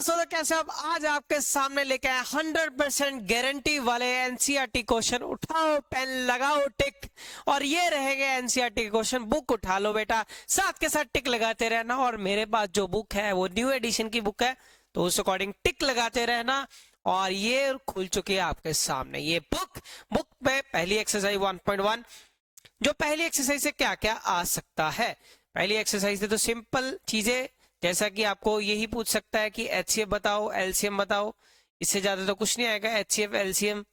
दोस्तों, तो कैसे आप आज आपके सामने लेके आए 100% गारंटी वाले एनसीईआरटी क्वेश्चन। उठाओ पेन, लगाओ टिक, और ये रहेंगे एनसीईआरटी के क्वेश्चन। बुक उठा लो बेटा, साथ के साथ टिक लगाते रहना। और मेरे पास जो बुक है वो न्यू एडिशन की बुक है, तो उस अकॉर्डिंग टिक लगाते रहना। और ये खुल चुकी है आपके सामने ये बुक में पहली एक्सरसाइज 1.1। जो पहली एक्सरसाइज से क्या क्या आ सकता है। पहली एक्सरसाइज से तो सिंपल चीजें, जैसा कि आपको यही पूछ सकता है कि एचसीएफ बताओ, एलसीएम बताओ, इससे ज्यादा तो कुछ नहीं आएगा। एचसीएफ, एलसीएम,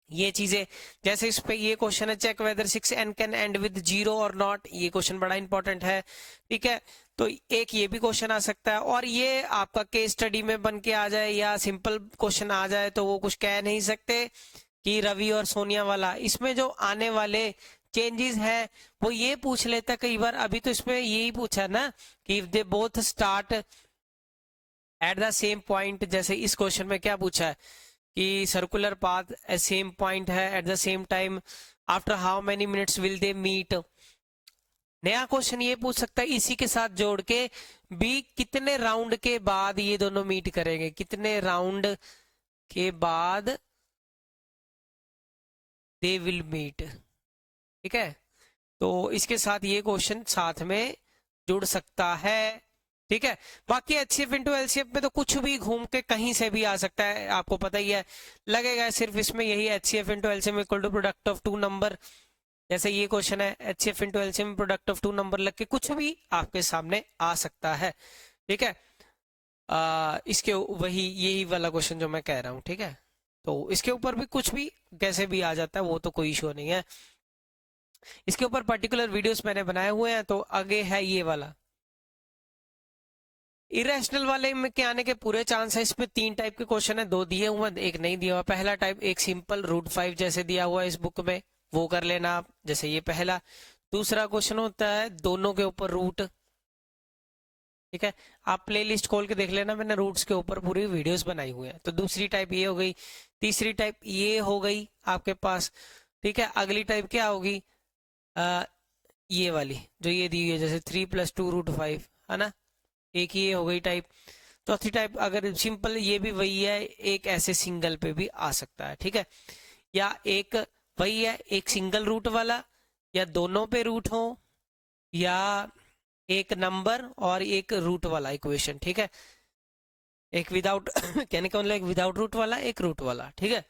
ये चीजें। जैसे इस पे ये क्वेश्चन है, check whether 6n can end with 0 or not. ये क्वेश्चन बड़ा इंपॉर्टेंट है, ठीक है। तो एक ये भी क्वेश्चन आ सकता है, और ये आपका केस स्टडी में बन के आ जाए या सिंपल क्वेश्चन आ जाए तो वो कुछ कह नहीं सकते कि रवि और सोनिया वाला। इसमें जो आने वाले चेंजेस है वो ये पूछ लेता कई बार। अभी तो इसमें यही पूछा ना कि if they both start at the same point. जैसे इस क्वेश्चन में क्या पूछा है कि circular path at same point है at the same time, after how many minutes will they meet. नया क्वेश्चन ये पूछ सकता है इसी के साथ जोड़ के भी, कितने राउंड के बाद ये दोनों मीट करेंगे, कितने राउंड के बाद दे विल मीट, ठीक है। तो इसके साथ ये क्वेश्चन साथ में जुड़ सकता है, ठीक है। बाकी एचसीएफ इंटू एलसीएफ में तो कुछ भी घूम के कहीं से भी आ सकता है, आपको पता ही है। लगेगा सिर्फ इसमें यही HCF into LCM equal to product of two number. जैसे ये क्वेश्चन है, HCF into LCM product of two number लग के कुछ भी आपके सामने आ सकता है, ठीक है। इसके वही यही वाला क्वेश्चन जो मैं कह रहा हूँ, ठीक है। तो इसके ऊपर भी कुछ भी कैसे भी आ जाता है, वो तो कोई इशू नहीं है। इसके ऊपर पर्टिकुलर वीडियोस मैंने बनाए हुए हैं। तो आगे है ये वाला इरेशनल वाले में के आने के पूरे चांस है। इसमें 3 टाइप के क्वेश्चन है, 2 दिए हुए एक नहीं दिया हुआ। पहला टाइप एक सिंपल √5 जैसे दिया हुआ है इस बुक में, वो कर लेना आप, जैसे ये पहला। दूसरा क्वेश्चन होता है दोनों के ऊपर रूट, ठीक है। आप प्लेलिस्ट खोल के देख लेना, मैंने रूट्स के ऊपर पूरी वीडियोस बनाई हुई है। तो दूसरी टाइप ये हो गई। तीसरी टाइप ये हो गई आपके पास, ठीक है। अगली टाइप क्या होगी, ये वाली जो ये दी हुई है, जैसे 3 + 2 √5, है ना। एक ये हो गई टाइप। चौथी टाइप अगर सिंपल, ये भी वही है, एक ऐसे सिंगल पे भी आ सकता है, ठीक है। या एक वही है, एक सिंगल रूट वाला, या दोनों पे रूट हो, या एक नंबर और एक रूट वाला इक्वेशन, ठीक है। एक विदाउट कहने का मतलब एक विदाउट रूट वाला, एक रूट वाला, ठीक है।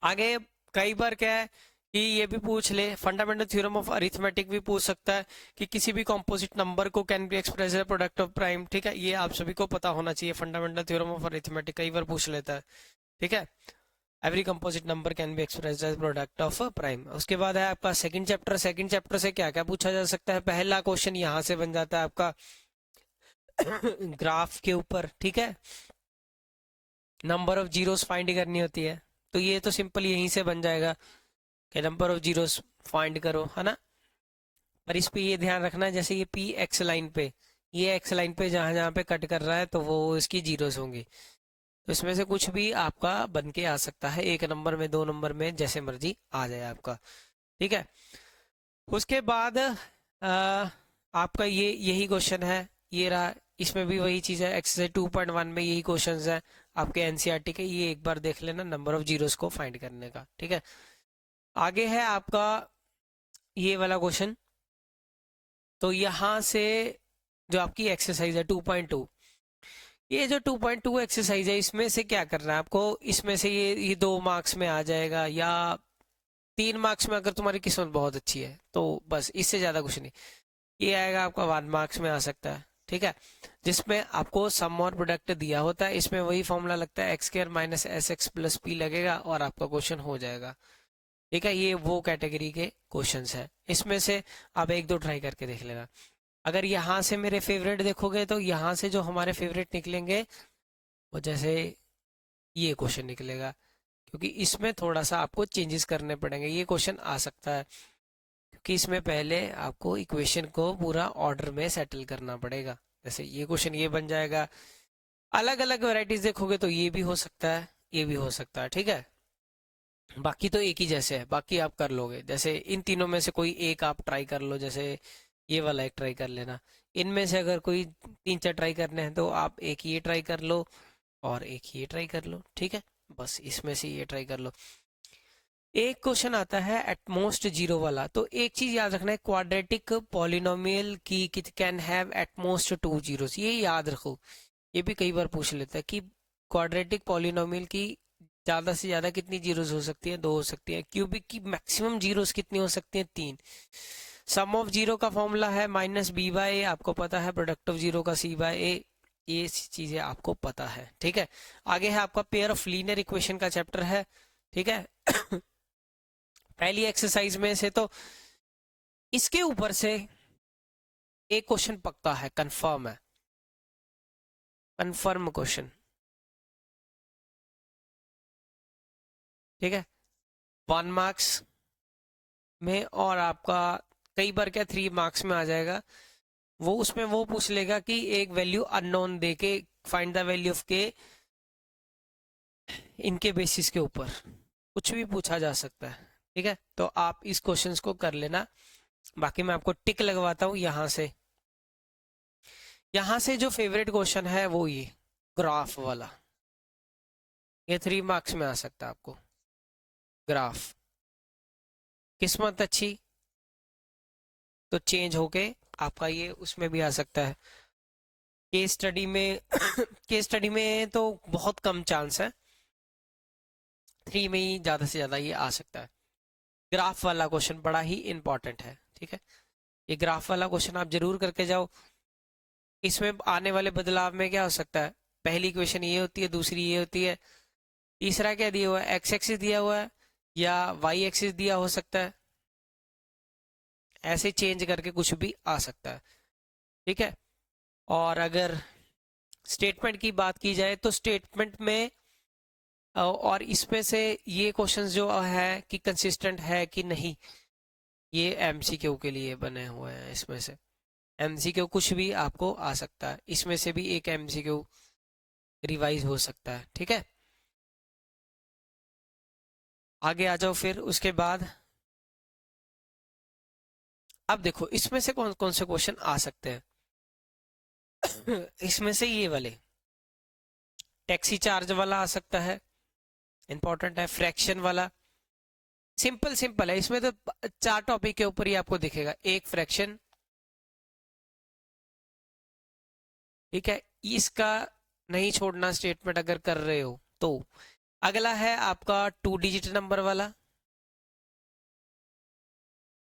आगे कई बार क्या है कि ये भी पूछ ले, फंडामेंटल थ्योरम ऑफ अरिथमेटिक भी पूछ सकता है कि किसी भी कॉम्पोजिट नंबर को can be express as product of prime, ठीक है। ये आप सभी को पता होना चाहिए, फंडामेंटल थ्योरम ऑफ अरिथमेटिक कई बार पूछ लेता है, ठीक है। Every composite number can be expressed as product of prime. उसके बाद है आपका सेकंड चैप्टर। सेकंड चैप्टर से क्या क्या पूछा जा सकता है। पहला क्वेश्चन यहाँ से बन जाता है आपका ग्राफ के ऊपर, ठीक है। नंबर ऑफ जीरोस फाइंड करनी होती है, तो ये तो सिंपल यहीं से बन जाएगा कि नंबर ऑफ जीरोस फाइंड करो, है ना। पर इस पे ये ध्यान रखना है, जैसे ये पी एक्स लाइन पे, ये एक्स लाइन पे जहां जहां पे कट कर रहा है तो वो इसकी जीरोस होंगी। तो इसमें से कुछ भी आपका बन के आ सकता है, 1 नंबर में, 2 नंबर में, जैसे मर्जी आ जाए आपका, ठीक है। उसके बाद आपका ये यही क्वेश्चन है, ये रहा। इसमें भी वही चीज है, एक्सरसाइज 2.1 में यही क्वेश्चन है आपके एनसीईआरटी के। ये एक बार देख लेना, नंबर ऑफ जीरोस को फाइंड करने का, ठीक है। आगे है आपका ये वाला क्वेश्चन। तो यहां से जो आपकी एक्सरसाइज है 2.2, ये जो 2.2 एक्सरसाइज है, इसमें से क्या करना है आपको। इसमें से ये 2 मार्क्स में आ जाएगा, या 3 मार्क्स में अगर तुम्हारी किस्मत बहुत अच्छी है तो बस, इससे ज्यादा कुछ नहीं। ये आएगा आपका 1 मार्क्स में आ सकता है, ठीक है। जिसमें आपको सम और प्रोडक्ट दिया होता है, इसमें वही फॉर्मूला लगता है, x² - sx + p लगेगा और आपका क्वेश्चन हो जाएगा, ठीक है। ये वो कैटेगरी के क्वेश्चंस है। इसमें से आप 1-2 ट्राई करके देख लेना। अगर यहाँ से मेरे फेवरेट देखोगे तो यहाँ से जो हमारे फेवरेट निकलेंगे वो जैसे ये क्वेश्चन निकलेगा, क्योंकि इसमें थोड़ा सा आपको चेंजेस करने पड़ेंगे। ये क्वेश्चन आ सकता है क्योंकि इसमें पहले आपको इक्वेशन को पूरा ऑर्डर में सेटल करना पड़ेगा। जैसे ये क्वेश्चन ये बन जाएगा। अलग अलग वैरायटीज देखोगे तो ये भी हो सकता है, ये भी हो सकता है, ठीक है। बाकी तो एक ही जैसे है, बाकी आप कर लोगे। जैसे इन तीनों में से कोई एक आप ट्राई कर लो, जैसे ये वाला एक ट्राई कर लेना, इनमें से अगर कोई 3-4 ट्राई करने हैं तो आप एक ये ट्राई कर लो और एक ये ट्राई कर लो, ठीक है। बस इसमें से ये ट्राई कर लो। एक क्वेश्चन आता है एटमोस्ट जीरो वाला, तो एक चीज याद रखना है, क्वाड्रेटिक पॉलिनोमियल की कैन हैव एटमोस्ट 2 जीरोस, ये याद रखो। ये भी कई बार पूछ लेता है कि क्वाड्रेटिक पॉलिनोमियल की ज्यादा से ज्यादा कितनी जीरोस हो सकती है, 2 हो सकती है। क्यूबिक की मैक्सिमम जीरोस कितनी हो सकती है, 3। सम ऑफ जीरो का फॉर्मूला है माइनस बी बाय ए, आपको पता है। प्रोडक्ट ऑफ जीरो का सी बाय ए, ये चीजें आपको पता है, ठीक है। आगे है आपका पेयर ऑफ लीनियर इक्वेशन का चैप्टर है, ठीक है। पहली एक्सरसाइज में से तो इसके ऊपर से एक क्वेश्चन पक्का है, कंफर्म है, कंफर्म क्वेश्चन, ठीक है। 1 मार्क्स में, और आपका कई बार क्या 3 मार्क्स में आ जाएगा। वो उसमें वो पूछ लेगा कि एक वैल्यू अननोन दे के फाइंड द वैल्यू ऑफ के, इनके बेसिस के ऊपर कुछ भी पूछा जा सकता है, ठीक है। तो आप इस क्वेश्चंस को कर लेना। बाकी मैं आपको टिक लगवाता हूँ यहाँ से। यहाँ से जो फेवरेट क्वेश्चन है वो ये ग्राफ वाला, ये 3 मार्क्स में आ सकता है आपको। ग्राफ, किस्मत अच्छी तो चेंज होके आपका ये उसमें भी आ सकता है। केस स्टडी में केस स्टडी में तो बहुत कम चांस है, 3 में ही ज्यादा से ज्यादा ये आ सकता है। ग्राफ वाला क्वेश्चन बड़ा ही इंपॉर्टेंट है, ठीक है। ये ग्राफ वाला क्वेश्चन आप जरूर करके जाओ। इसमें आने वाले बदलाव में क्या हो सकता है, पहली इक्वेशन ये होती है, दूसरी ये होती है, तीसरा क्या दिया हुआ है, एक्स एक्सिस दिया हुआ है या वाई एक्सिस दिया हो सकता है। ऐसे चेंज करके कुछ भी आ सकता है, ठीक है। और अगर स्टेटमेंट की बात की जाए तो स्टेटमेंट में और इसमें से ये क्वेश्चंस जो है कि कंसिस्टेंट है कि नहीं, ये एमसीक्यू के लिए बने हुए हैं। इसमें से एमसीक्यू कुछ भी आपको आ सकता है, इसमें से भी एक एमसीक्यू रिवाइज हो सकता है, ठीक है। आगे आ जाओ फिर उसके बाद। अब देखो इसमें से कौन कौन से क्वेश्चन आ सकते हैं। इसमें से ये वाले टैक्सी चार्ज वाला आ सकता है, इंपॉर्टेंट है। फ्रैक्शन वाला सिंपल सिंपल है, इसमें तो 4 टॉपिक के ऊपर ही आपको दिखेगा। एक फ्रैक्शन, ठीक है, इसका नहीं छोड़ना स्टेटमेंट अगर कर रहे हो तो। अगला है आपका 2 डिजिट नंबर वाला,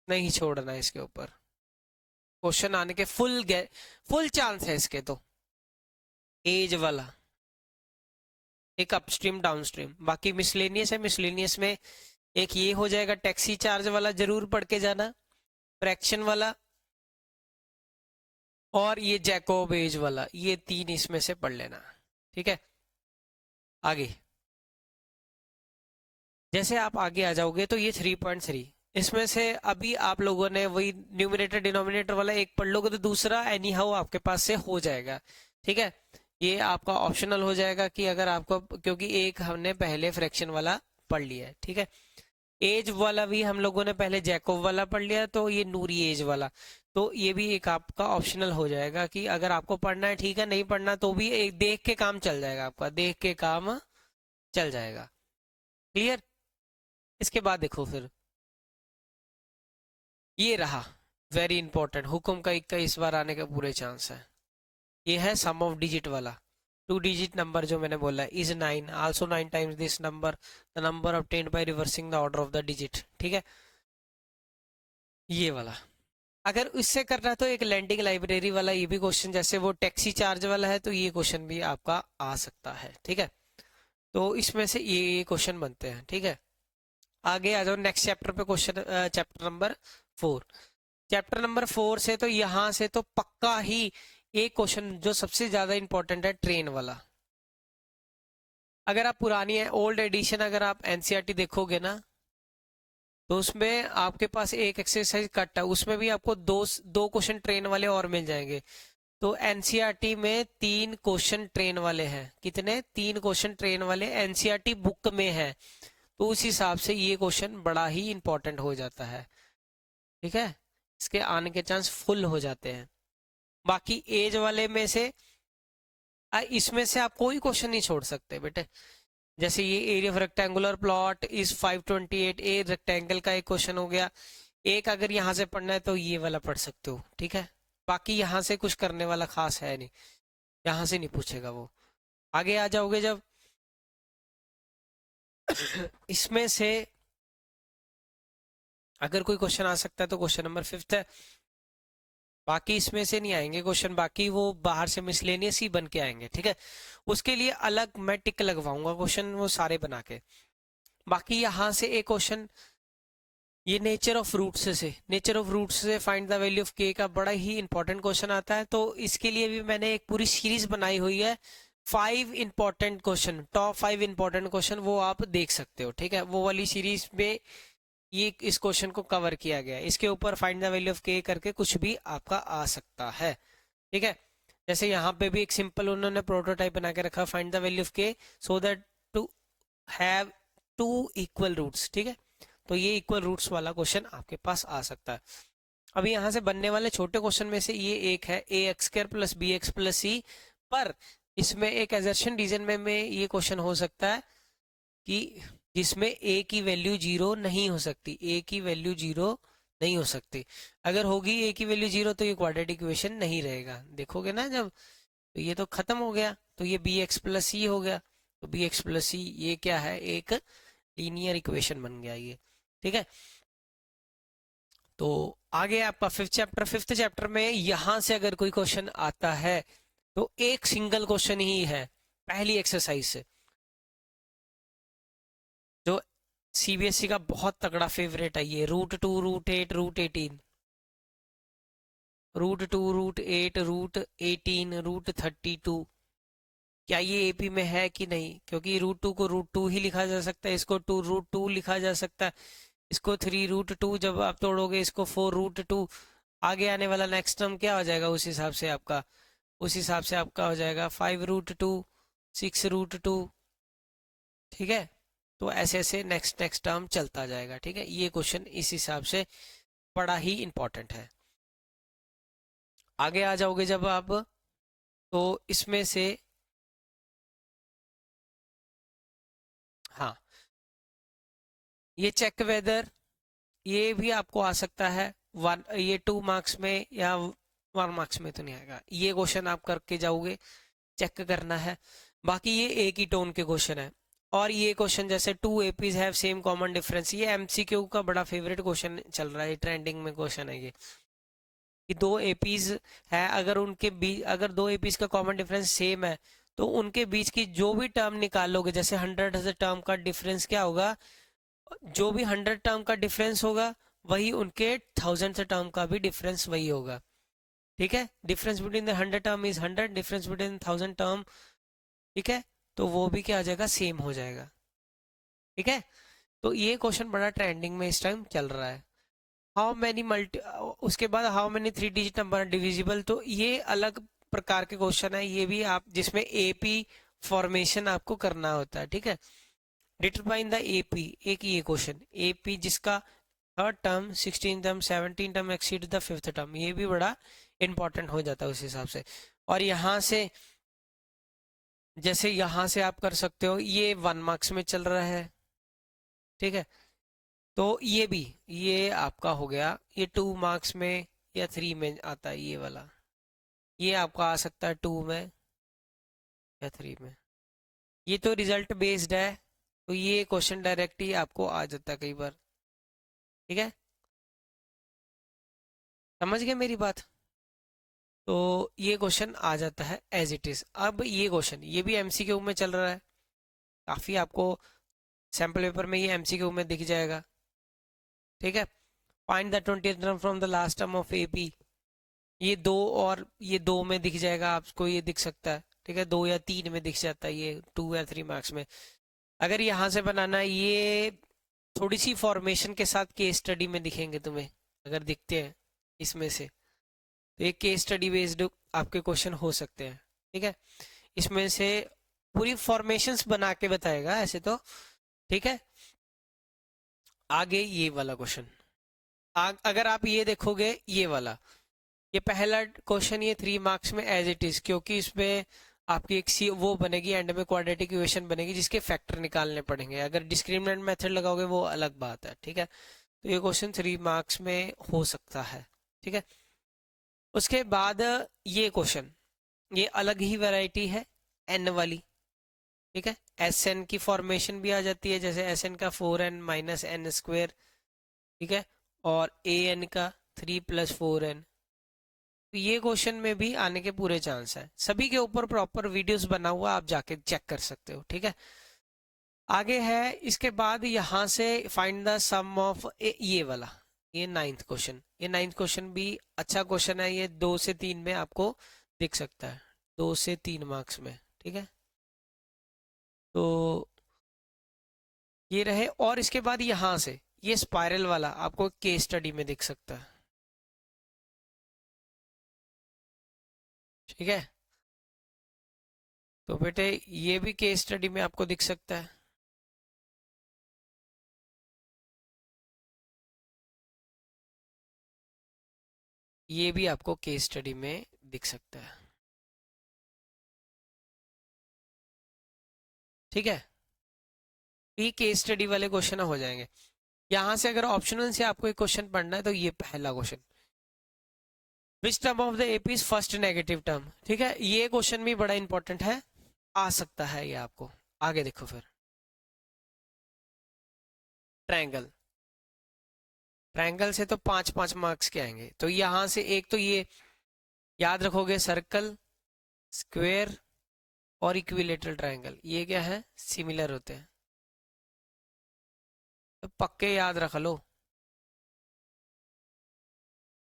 नहीं छोड़ना है इसके ऊपर। क्वेश्चन आने के फुल चांस है इसके तो। एज वाला, एक अपस्ट्रीम डाउनस्ट्रीम। बाकी मिसलेनियस है, मिसलेनियस में एक ये हो जाएगा, टैक्सी चार्ज वाला जरूर पढ़ के जाना, फ्रैक्शन वाला और ये जैकोब एज वाला, ये 3 इसमें से पढ़ लेना, ठीक है। आगे जैसे आप आगे आ जाओगे तो ये 3.3, इसमें से अभी आप लोगों ने वही न्यूमरेटर डिनोमिनेटर वाला एक पढ़ लोगे तो दूसरा एनी हाउ आपके पास से हो जाएगा, ठीक है। ये आपका ऑप्शनल हो जाएगा कि अगर आपको, क्योंकि एक हमने पहले फ्रैक्शन वाला पढ़ लिया है, ठीक है। एज वाला भी हम लोगों ने पहले जैकोब वाला पढ़ लिया, तो ये नूरी एज वाला, तो ये भी एक आपका ऑप्शनल हो जाएगा कि अगर आपको पढ़ना है ठीक है, नहीं पढ़ना तो भी एक देख के काम चल जाएगा, आपका देख के काम चल जाएगा। क्लियर। इसके बाद देखो फिर ये रहा वेरी इंपॉर्टेंट, हुक्म का 21 बार आने का पूरे चांस है। ये है सम ऑफ डिजिट वाला। 2 डिजिट नंबर जो मैंने बोला है is 9, also 9 times this number, the number obtained by reversing the order of the digit, ठीक है। ये वाला अगर इससे करना है तो एक लैंडिंग लाइब्रेरी वाला ये भी क्वेश्चन, जैसे वो टैक्सी चार्ज वाला है तो ये क्वेश्चन भी आपका आ सकता है, ठीक है। तो इसमें से ये क्वेश्चन बनते हैं, ठीक है। आगे आ जाओ नेक्स्ट चैप्टर पे, question chapter number 4। Chapter number 4 से तो यहाँ से तो पक्का ही एक क्वेश्चन जो सबसे ज्यादा इंपॉर्टेंट है, ट्रेन वाला। अगर आप पुरानी है ओल्ड एडिशन, अगर आप एनसीईआरटी देखोगे ना तो उसमें आपके पास एक एक्सरसाइज कट है, उसमें भी आपको दो क्वेश्चन ट्रेन वाले और मिल जाएंगे। तो एनसीईआरटी में 3 क्वेश्चन ट्रेन वाले हैं। कितने? 3 क्वेश्चन ट्रेन वाले एनसीईआरटी बुक में है। तो उस हिसाब से ये क्वेश्चन बड़ा ही इंपॉर्टेंट हो जाता है, ठीक है। इसके आने के चांस फुल हो जाते हैं। बाकी एज वाले में से इसमें से आप कोई क्वेश्चन नहीं छोड़ सकते बेटे। जैसे ये area of rectangular plot is 528, a rectangle का एक क्वेश्चन हो गया। एक अगर यहाँ से पढ़ना है तो ये वाला पढ़ सकते हो, ठीक है। बाकी यहाँ से कुछ करने वाला खास है नहीं, यहाँ से नहीं पूछेगा वो। आगे आ जाओगे जब इसमें से अगर कोई क्वेश्चन आ सकता है तो क्वेश्चन नंबर 5 है। बाकी इसमें से नहीं आएंगे क्वेश्चन, बाकी वो बाहर से मिसलेनियस ही बन के आएंगे, ठीक है। उसके लिए अलग मैं टिक लगवाऊंगा क्वेश्चन वो सारे बना के। बाकी यहाँ से एक क्वेश्चन ये नेचर ऑफ रूट्स से, नेचर ऑफ रूट्स से फाइंड द वैल्यू ऑफ के का बड़ा ही इंपॉर्टेंट क्वेश्चन आता है। तो इसके लिए भी मैंने एक पूरी सीरीज बनाई हुई है, 5 important question, top 5 important question, वो आप देख सकते हो, ठीक है। वो वाली सीरीज में ये इस क्वेश्चन को कवर किया गया है। इसके ऊपर फाइंड द वैल्यू ऑफ के करके कुछ भी आपका आ सकता है, ठीक है। जैसे यहाँ पे भी एक सिंपल उन्होंने प्रोटोटाइप बना के रखा, find the value of k so that to have 2 equal roots, ठीक है। तो ये इक्वल रूट्स वाला क्वेश्चन आपके पास आ सकता है। अभी यहाँ से बनने वाले छोटे क्वेश्चन में से ये एक है a x square plus b x plus c, पर इसमें एक एजर्शन रीजन में ये क्वेश्चन हो सकता है कि जिसमें ए की वैल्यू 0 नहीं हो सकती, ए की वैल्यू 0 नहीं हो सकती। अगर होगी ए की वैल्यू 0 तो ये क्वाड्रेटिक इक्वेशन नहीं रहेगा, देखोगे ना जब, तो ये तो खत्म हो गया। तो ये बी एक्स प्लस सी हो गया, तो बी एक्स प्लस सी ये क्या है, एक लीनियर इक्वेशन बन गया ये, ठीक है। तो आगे आपका फिफ्थ चैप्टर में यहां से अगर कोई क्वेश्चन आता है तो एक सिंगल क्वेश्चन ही है पहली एक्सरसाइज से, जो सीबीएसई का बहुत तगड़ा फेवरेट है, ये √2 √8 √18, √2 √8 √18 √32। क्या ये एपी में है कि नहीं, क्योंकि √2 को √2 ही लिखा जा सकता है, इसको √2 लिखा जा सकता है, इसको 3 √2, जब आप तोड़ोगे इसको 4 √2। आगे आने वाला नेक्स्ट टर्म क्या हो जाएगा उस हिसाब से आपका, उस हिसाब से आपका हो जाएगा 5 √2 6 √2, ठीक है। तो ऐसे ऐसे नेक्स्ट नेक्स्ट टर्म चलता जाएगा, ठीक है। ये क्वेश्चन इस हिसाब से बड़ा ही इंपॉर्टेंट है। आगे आ जाओगे जब आप, तो इसमें से हाँ, ये चेक वेदर, ये भी आपको आ सकता है ये 2 मार्क्स में या 1 मार्क्स में तो नहीं आएगा। ये क्वेश्चन आप करके जाओगे, चेक करना है। बाकी ये एक ही टोन के क्वेश्चन है। और ये क्वेश्चन जैसे 2 APs have same common difference, ये एमसीक्यू का बड़ा फेवरेट क्वेश्चन चल रहा है, ट्रेंडिंग में क्वेश्चन है ये, कि 2 एपीज है, अगर उनके बीच, अगर 2 एपीज का कॉमन डिफरेंस सेम है तो उनके बीच की जो भी टर्म निकालोगे, जैसे 100 टर्म का डिफरेंस क्या होगा, जो भी 100 टर्म का डिफरेंस होगा वही उनके 1000 टर्म का भी डिफरेंस वही होगा, ठीक है। Difference between the 100 term is 100, difference between 1000 term, ठीक है, तो वो भी क्या आ जाएगा, सेम हो जाएगा, ठीक है। तो ये क्वेश्चन बड़ा ट्रेंडिंग में इस टाइम चल रहा है। हाउ मैनी मल्टी, उसके बाद how many 3 digit number divisible, तो ये अलग प्रकार के क्वेश्चन है, ये भी आप जिसमें एपी फॉर्मेशन आपको करना होता है, ठीक है। डिटरमाइन द एपी, एक ये क्वेश्चन एपी जिसका third term 16 term 17 term exceed the 5th term, ये भी बड़ा इंपॉर्टेंट हो जाता है उस हिसाब से। और यहाँ से जैसे यहाँ से आप कर सकते हो, ये 1 मार्क्स में चल रहा है, ठीक है। तो ये भी, ये आपका हो गया, ये 2 मार्क्स में या 3 में आता है ये वाला, ये आपका आ सकता है 2 में या 3 में। ये तो रिजल्ट बेस्ड है, तो ये क्वेश्चन डायरेक्ट ही आपको आ जाता है कई बार, ठीक है। समझ गए मेरी बात। तो ये क्वेश्चन आ जाता है एज इट इज। अब ये क्वेश्चन, ये भी एमसीक्यू में चल रहा है, काफी आपको सैम्पल पेपर में ये एमसीक्यू में दिख जाएगा, ठीक है। Find the 20th term from the last term of AP, ये 2 और ये 2 में दिख जाएगा आपको, ये दिख सकता है, ठीक है। 2 या 3 में दिख जाता है, ये 2 या 3 मार्क्स में। अगर यहाँ से बनाना, ये थोड़ी सी फॉर्मेशन के साथ केस स्टडी में दिखेंगे तुम्हें, अगर दिखते हैं इसमें से, तो एक केस स्टडी बेस्ड आपके क्वेश्चन हो सकते हैं, ठीक है। इसमें से पूरी फॉर्मेशंस बना के बताएगा ऐसे तो, ठीक है। आगे ये वाला क्वेश्चन, अगर आप ये देखोगे, ये वाला ये पहला क्वेश्चन ये 3 मार्क्स में एज इट इज, क्योंकि इसमें आपकी एक सी वो बनेगी एंड में, क्वाड्रेटिक इक्वेशन बनेगी जिसके फैक्टर निकालने पड़ेंगे। अगर डिस्क्रिमिनेंट मेथड लगाओगे वो अलग बात है, ठीक है। तो ये क्वेश्चन 3 मार्क्स में हो सकता है, ठीक है। उसके बाद ये क्वेश्चन, ये अलग ही वैरायटी है, एन वाली, ठीक है। एस एन की फॉर्मेशन भी आ जाती है, जैसे एस एन का 4n माइनस एन स्क्वेयर, ठीक है, और ए एन का 3 + 4n। तो ये क्वेश्चन में भी आने के पूरे चांस है। सभी के ऊपर प्रॉपर वीडियोस बना हुआ, आप जाके चेक कर सकते हो, ठीक है। आगे है इसके बाद यहाँ से फाइंड द सम ऑफ ये वाला, ये 9th क्वेश्चन। ये 9th क्वेश्चन भी अच्छा क्वेश्चन है, ये 2 से 3 में आपको दिख सकता है, 2 से 3 मार्क्स में, ठीक है। तो ये रहे, और इसके बाद यहाँ से ये स्पाइरल वाला आपको केस स्टडी में दिख सकता है, ठीक है। तो बेटे ये भी केस स्टडी में आपको दिख सकता है। ये भी आपको केस स्टडी में दिख सकता है, ठीक है। ये केस स्टडी वाले क्वेश्चन हो जाएंगे। यहां से अगर ऑप्शनल से आपको एक क्वेश्चन पढ़ना है तो ये पहला question, which term of the AP is first negative term, ठीक है। ये क्वेश्चन भी बड़ा इंपॉर्टेंट है, आ सकता है ये आपको। आगे देखो फिर, ट्रायंगल, ट्रायंगल से तो 5-5 मार्क्स के आएंगे। तो यहां से एक तो ये याद रखोगे, सर्कल, स्क्वायर और इक्विलेटरल ट्रायंगल, ये क्या है, सिमिलर होते हैं, तो पक्के याद रख लो,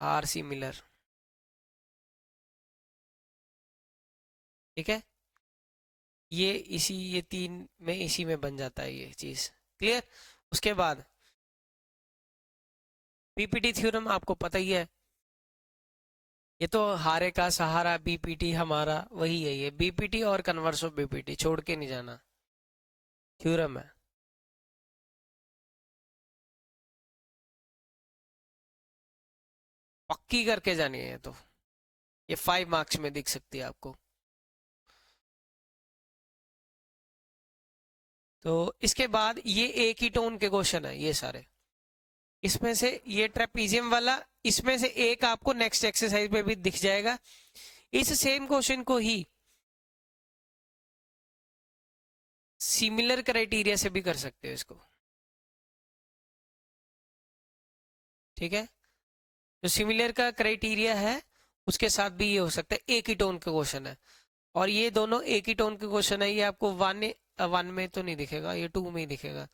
आर सिमिलर, ठीक है। ये 3 में इसी में बन जाता है ये चीज, क्लियर। उसके बाद बीपीटी थ्योरम आपको पता ही है, ये तो हारे का सहारा बीपीटी हमारा, वही है ये बीपीटी और कन्वर्स ऑफ बीपीटी, छोड़ के नहीं जाना, थ्योरम है। पक्की करके जानी है तो ये 5 मार्क्स में दिख सकती है आपको। तो इसके बाद ये एक ही टोन के क्वेश्चन है ये सारे, इसमें से ये ट्रेपीजियम वाला, इसमें से एक आपको नेक्स्ट एक्सरसाइज में भी दिख जाएगा। इस सेम क्वेश्चन को ही सिमिलर क्राइटेरिया से भी कर सकते हो इसको, ठीक है। जो सिमिलर का क्राइटेरिया है उसके साथ भी ये हो सकता है, एक ही टोन का क्वेश्चन है, और ये दोनों एक ही टोन के क्वेश्चन है। ये आपको 1 में तो नहीं दिखेगा, ये 2 में ही दिखेगा।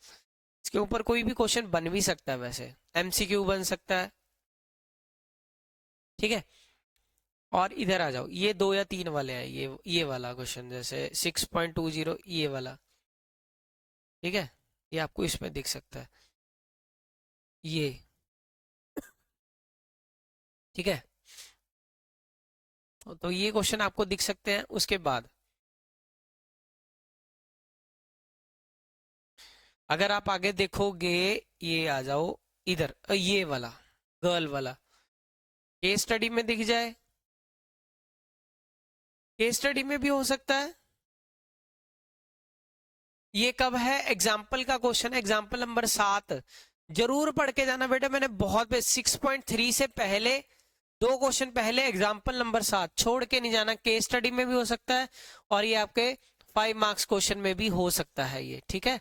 इसके ऊपर कोई भी क्वेश्चन बन भी सकता है, वैसे एमसीक्यू बन सकता है, ठीक है। और इधर आ जाओ, ये 2 या 3 वाले हैं, ये वाला क्वेश्चन जैसे 6.20 ये वाला, ठीक है। ये आपको इसमें दिख सकता है ये, ठीक है। तो ये क्वेश्चन आपको दिख सकते हैं। उसके बाद अगर आप आगे देखोगे, ये आ जाओ इधर, ये वाला गर्ल वाला केस स्टडी में दिख जाए, केस स्टडी में भी हो सकता है। ये कब है, एग्जाम्पल का क्वेश्चन है, एग्जाम्पल नंबर 7, जरूर पढ़ के जाना बेटा। मैंने बहुत 6.3 से पहले 2 क्वेश्चन पहले एग्जाम्पल नंबर 7 छोड़ के नहीं जाना। केस स्टडी में भी हो सकता है और ये आपके 5 मार्क्स क्वेश्चन में भी हो सकता है ये, ठीक है।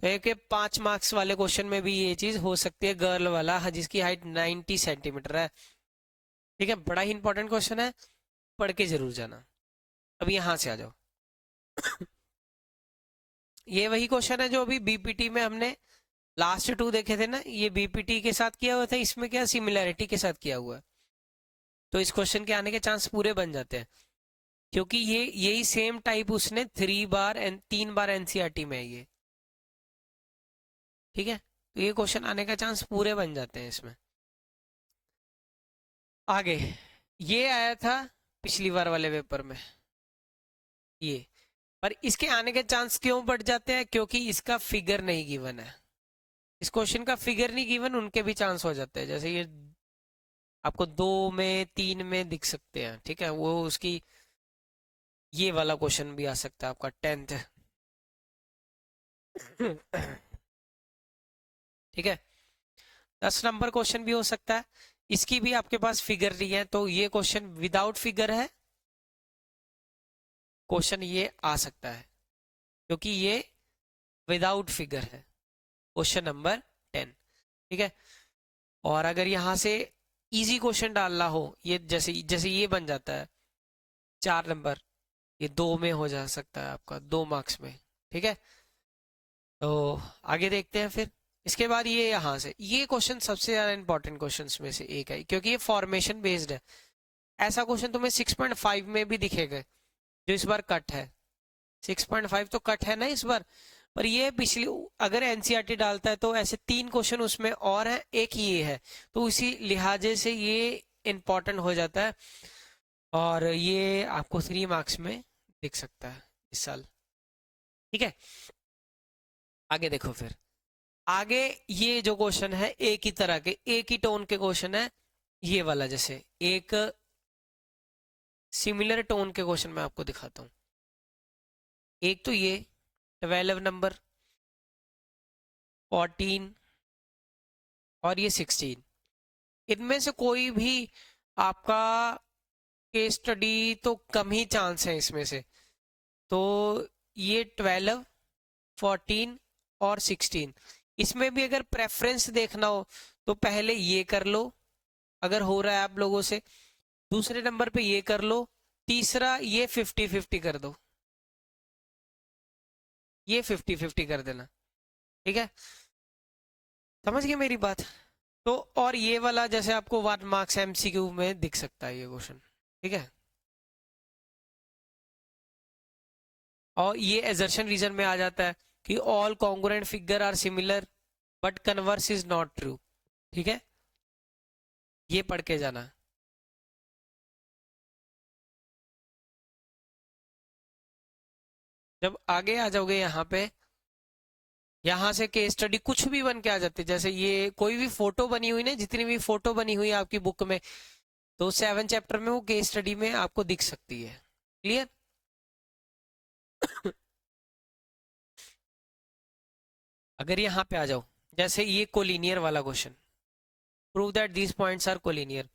तो एक 5 मार्क्स वाले क्वेश्चन में भी ये चीज हो सकती है, गर्ल वाला, जिसकी हाइट 90 सेंटीमीटर है, ठीक है। बड़ा ही इंपॉर्टेंट क्वेश्चन है, पढ़ के जरूर जाना। अब यहां से आ जाओ ये वही क्वेश्चन है जो अभी बीपीटी में हमने लास्ट 2 देखे थे ना, ये बीपीटी के साथ किया हुआ था, इसमें क्या सिमिलैरिटी के साथ किया हुआ है। तो इस क्वेश्चन के आने के चांस पूरे बन जाते हैं, क्योंकि ये यही सेम टाइप उसने 3 बार एनसीईआरटी में है ये, ठीक है। तो ये क्वेश्चन आने का चांस पूरे बन जाते हैं इसमें। आगे ये आया था पिछली बार वाले पेपर में ये, पर इसके आने के चांस क्यों बढ़ जाते हैं, क्योंकि इसका फिगर नहीं गिवन है। इस क्वेश्चन का फिगर नहीं गिवन, उनके भी चांस हो जाते हैं। जैसे ये आपको 2 में 3 में दिख सकते हैं, ठीक है। वो उसकी ये वाला क्वेश्चन भी आ सकता है आपका 10th। ठीक है, 10 नंबर क्वेश्चन भी हो सकता है। इसकी भी आपके पास फिगर नहीं है तो ये क्वेश्चन विदाउट फिगर है, क्वेश्चन ये आ सकता है क्योंकि ये विदाउट फिगर है, क्वेश्चन नंबर 10। ठीक है, और अगर यहाँ से इजी क्वेश्चन डालना हो, ये जैसे जैसे ये बन जाता है 4 नंबर, ये 2 में हो जा सकता है आपका 2 मार्क्स में। ठीक है, तो आगे देखते हैं फिर। इसके बाद ये यहाँ से ये क्वेश्चन सबसे ज्यादा इंपॉर्टेंट क्वेश्चंस में से एक है क्योंकि ये फॉर्मेशन बेस्ड है। ऐसा क्वेश्चन तुम्हें 6.5 में भी दिखेगा जो इस बार कट है। 6.5 तो कट है ना इस बार, पर ये पिछली अगर एनसीईआरटी डालता है तो ऐसे 3 क्वेश्चन उसमें और है, एक ये है, तो इसी लिहाजे से ये इंपॉर्टेंट हो जाता है और ये आपको 3 मार्क्स में दिख सकता है इस साल। ठीक है, आगे देखो फिर। आगे ये जो क्वेश्चन है एक ही तरह के, एक ही टोन के क्वेश्चन है। ये वाला जैसे एक सिमिलर टोन के क्वेश्चन मैं आपको दिखाता हूँ। एक तो ये 12 नंबर, 14 और ये 16, इनमें से कोई भी आपका केस स्टडी तो कम ही चांस है इसमें से। तो ये 12, 14 और 16, इसमें भी अगर प्रेफरेंस देखना हो तो पहले ये कर लो अगर हो रहा है आप लोगों से, दूसरे नंबर पे ये कर लो, तीसरा ये 50-50 कर दो, ये 50-50 कर देना। ठीक है, समझ गए मेरी बात। तो और ये वाला जैसे आपको 1 मार्क्स एमसीक्यू में दिख सकता है ये क्वेश्चन। ठीक है, और ये एजर्शन रीजन में आ जाता है कि all congruent figure are similar but converse is not true. ठीक है, ये पढ़ के जाना। जब आगे आ जाओगे यहाँ पे, यहाँ से केस स्टडी कुछ भी बन के आ जाती है, जैसे ये कोई भी फोटो बनी हुई ना, जितनी भी फोटो बनी हुई है आपकी बुक में, तो 7 चैप्टर में वो केस स्टडी में आपको दिख सकती है। क्लियर? अगर यहाँ पे आ जाओ, जैसे ये कोलिनियर वाला question, prove that these points are collinear,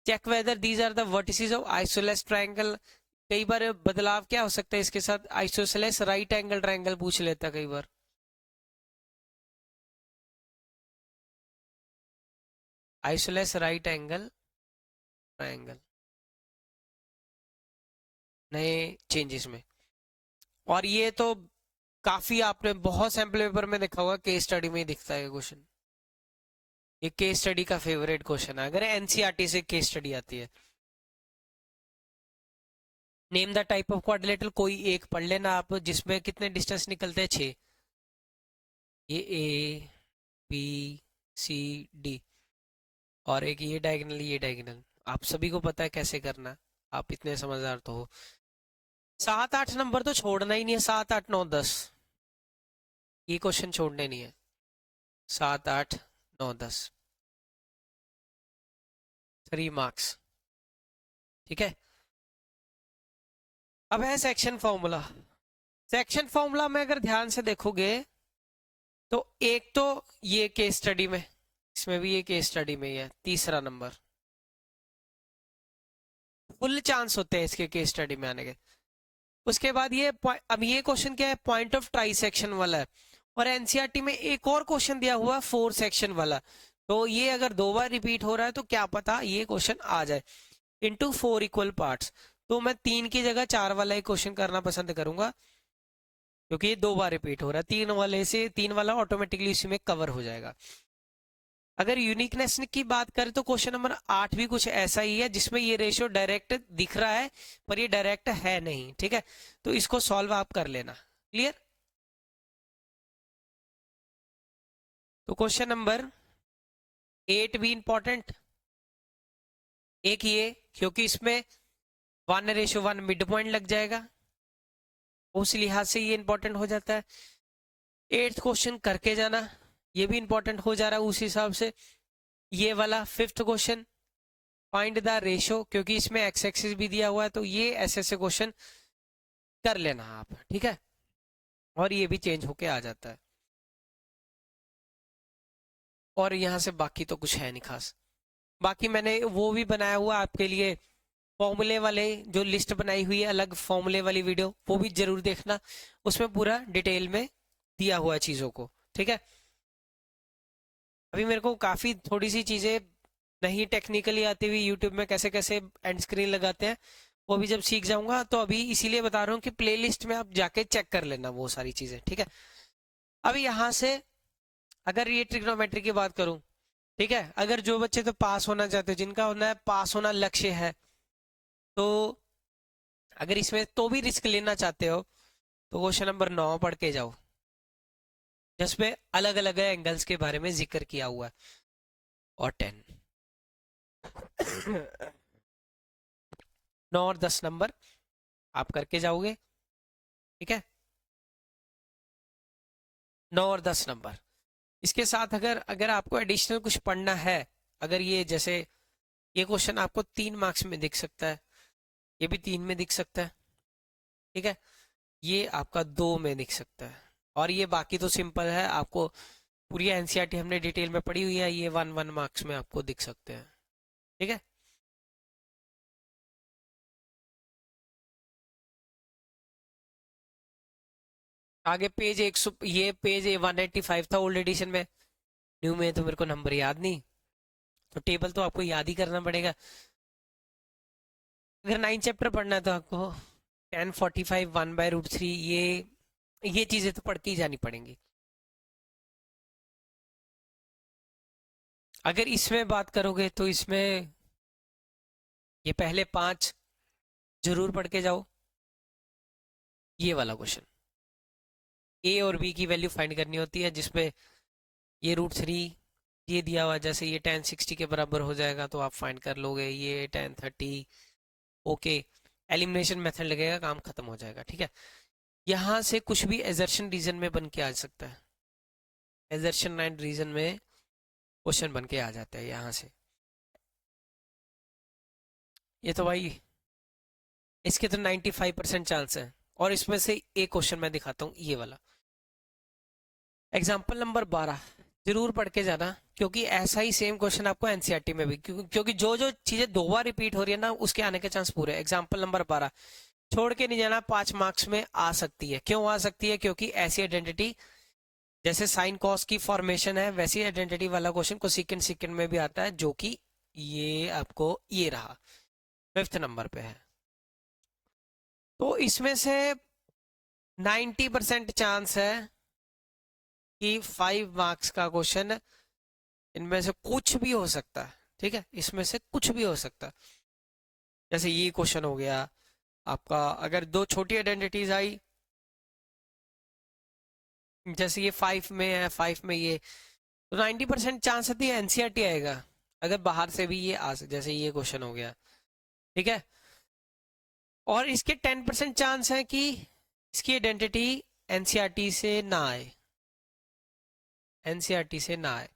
check whether these are the vertices of isosceles triangle. कई बार बदलाव क्या हो सकता है इसके साथ, आइसोसेलेस राइट एंगल ट्रायंगल पूछ लेता है कई बार। आइसोलेस राइट एंगल ट्रायंगल नए चेंजेस में, और ये तो काफी आपने बहुत सैम्पल पेपर में देखा होगा, केस स्टडी में ही दिखता है ये क्वेश्चन। ये केस स्टडी का फेवरेट क्वेश्चन है अगर एनसीईआरटी से केस स्टडी आती है। Name the type of quadrilateral, कोई एक पढ़ लेना आप जिसमें कितने डिस्टेंस निकलते हैं, 6। ये ए बी सी डी, और एक ये डायगोनल ये डायगोनल, आप सभी को पता है कैसे करना, आप इतने समझदार तो हो। 7-8 नंबर तो छोड़ना ही नहीं है, 7, 8, 9, 10, ये क्वेश्चन छोड़ने नहीं है। 7, 8, 9, 10, 3 मार्क्स। ठीक है, अब है सेक्शन फॉर्मूला। सेक्शन फॉर्मूला में अगर ध्यान से देखोगे तो एक तो ये केस स्टडी में, इसमें भी ये केस स्टडी में ही है, तीसरा नंबर, फुल चांस होते हैं इसके केस स्टडी में आने के। उसके बाद ये अब ये क्वेश्चन क्या है, पॉइंट ऑफ ट्राइसेक्शन वाला है, और एनसीईआरटी में एक और क्वेश्चन दिया हुआ 4 सेक्शन वाला, तो ये अगर 2 बार रिपीट हो रहा है तो क्या पता ये क्वेश्चन आ जाए। इनटू 4 इक्वल पार्ट्स, तो मैं 3 की जगह 4 वाला ही क्वेश्चन करना पसंद करूंगा क्योंकि ये 2 बार रिपीट हो रहा है, 3 वाले से 3 वाला ऑटोमेटिकली इसी में कवर हो जाएगा। अगर यूनिकनेस की बात करें तो क्वेश्चन नंबर 8 भी कुछ ऐसा ही है जिसमें ये रेशियो डायरेक्ट दिख रहा है पर ये डायरेक्ट है नहीं। ठीक है, तो इसको सॉल्व आप कर लेना। क्लियर? तो क्वेश्चन नंबर 8 भी इंपॉर्टेंट, एक ये क्योंकि इसमें 1:1 मिड पॉइंट लग जाएगा, उस लिहाज से ये इंपॉर्टेंट हो जाता है। 8th क्वेश्चन करके जाना, ये भी इंपॉर्टेंट हो जा रहा है उस हिसाब से। ये वाला 5th question find the ratio, क्योंकि इसमें एक्स एक्सिस भी दिया हुआ है तो ये ऐसे ऐसे क्वेश्चन कर लेना आप, ठीक है। और ये भी चेंज होके आ जाता है। और यहाँ से बाकी तो कुछ है नहीं खास। बाकी मैंने वो भी बनाया हुआ आपके लिए फॉर्मूले वाले, जो लिस्ट बनाई हुई है अलग फॉर्मूले वाली वीडियो, वो भी जरूर देखना। उसमें पूरा डिटेल में दिया हुआ है चीज़ों को, ठीक है। अभी मेरे को काफ़ी थोड़ी सी चीज़ें नहीं टेक्निकली आती हुई, यूट्यूब में कैसे कैसे एंड स्क्रीन लगाते हैं वो भी जब सीख जाऊंगा, तो अभी इसीलिए बता रहा हूँ कि प्लेलिस्ट में आप जाके चेक कर लेना वो सारी चीज़ें, ठीक है। अभी यहाँ से अगर ये ट्रिग्नोमेट्री की बात करूँ, ठीक है, अगर जो बच्चे तो पास होना चाहते हो, जिनका होना है पास होना लक्ष्य है, तो अगर इसमें तो भी रिस्क लेना चाहते हो तो क्वेश्चन नंबर 9 पढ़ के जाओ, जिसमें अलग अलग एंगल्स के बारे में जिक्र किया हुआ है। और 10 9 और 10 नंबर आप करके जाओगे, ठीक है। 9 और 10 नंबर। इसके साथ अगर अगर आपको एडिशनल कुछ पढ़ना है, अगर ये जैसे ये क्वेश्चन आपको 3 मार्क्स में दिख सकता है, ये भी 3 में दिख सकता है, ठीक है, ये आपका 2 में दिख सकता है, और ये बाकी तो सिंपल है, आपको पूरी एनसीईआरटी हमने डिटेल में पढ़ी हुई है, ये 1 1 मार्क्स में आपको दिख सकते हैं, ठीक है। आगे पेज 100, ये पेज 185 था ओल्ड एडिशन में, न्यू में तो मेरे को नंबर याद नहीं, तो टेबल तो आपको याद ही करना पड़ेगा। अगर 9 चैप्टर पढ़ना है तो आपको 1045 1/√3, ये चीजें तो पढ़ के ही जानी पड़ेंगी। अगर इसमें बात करोगे तो इसमें ये पहले 5 जरूर पढ़ के जाओ। ये वाला क्वेश्चन, ए और बी की वैल्यू फाइंड करनी होती है, जिसपे ये √3 ये दिया हुआ, जैसे ये 1060 के बराबर हो जाएगा तो आप फाइंड कर लोगे, ये 1030, ओके, एलिमिनेशन मेथड लगेगा, काम खत्म हो जाएगा, ठीक है। यहाँ से कुछ भी एजर्शन रीजन में बन के आ सकता है, एजर्शन एंड रीजन में क्वेश्चन बन के आ जाता है यहाँ से। ये तो भाई इसके तो 95% चांस है, और इसमें से एक क्वेश्चन मैं दिखाता हूँ, ये वाला एग्जाम्पल नंबर 12 जरूर पढ़ के जाना, क्योंकि ऐसा ही सेम क्वेश्चन आपको एनसीईआरटी में भी, क्योंकि जो जो चीजें 2 बार रिपीट हो रही है ना, उसके आने के चांस पूरे। एग्जाम्पल नंबर 12 छोड़ के नहीं जाना, 5 मार्क्स में आ सकती है। क्यों आ सकती है? क्योंकि ऐसी आइडेंटिटी, जैसे साइन कॉस की फॉर्मेशन है, वैसी आइडेंटिटी वाला क्वेश्चन को सेकंड सेकंड में भी आता है, जो कि ये आपको ये रहा 5th नंबर पे है। तो इसमें से 90% चांस है कि 5 मार्क्स का क्वेश्चन इनमें से कुछ भी हो सकता है, ठीक है, इसमें से कुछ भी हो सकता है। जैसे ये क्वेश्चन हो गया आपका, अगर 2 छोटी आइडेंटिटीज आई, जैसे ये 5 में है, 5 में ये, तो 90% चांस है एनसीईआरटी आएगा। अगर बाहर से भी ये जैसे ये क्वेश्चन हो गया, ठीक है, और इसके 10% चांस है कि इसकी आइडेंटिटी एनसीईआरटी से ना आए, एनसीईआरटी से ना आए।